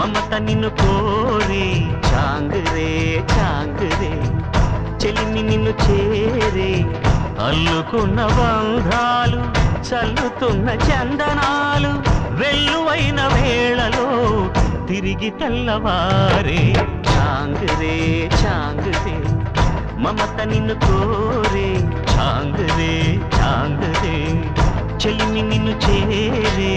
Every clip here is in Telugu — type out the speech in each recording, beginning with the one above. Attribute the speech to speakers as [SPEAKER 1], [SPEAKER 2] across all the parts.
[SPEAKER 1] మమత నిన్ను కోరి చాంగురే చాంగురే చెలిమి నిన్ను చేరే అల్లుకున్న బంధాలు చల్లుతున్న చందనాలు వెల్లువైన వేళలో తిరిగి తెల్లవారే చాంగురే చాంగురే మమత నిన్ను కోరే చాంగురే చాంగురే చెలిమి నిన్ను చేరే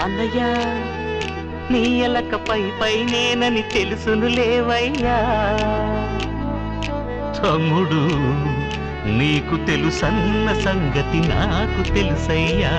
[SPEAKER 1] అన్నయ్య నీ ఎలక పై నేనని తెలుసును లేవయ్యా తమ్ముడు నీకు తెలుసన్న సంగతి నాకు తెలుసయ్యా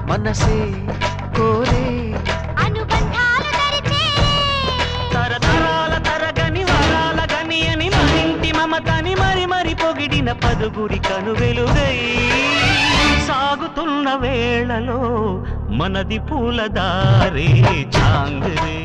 [SPEAKER 1] మనసే కోరే అనుబంధాలు తరిచే తరతరాల తరగని వరాల గని అని మరింటి మమతని మరి మరి పొగిడిన పదుగురి కను వెలుగై సాగుతున్న వేళలో మనది పూలదారే చాంగురే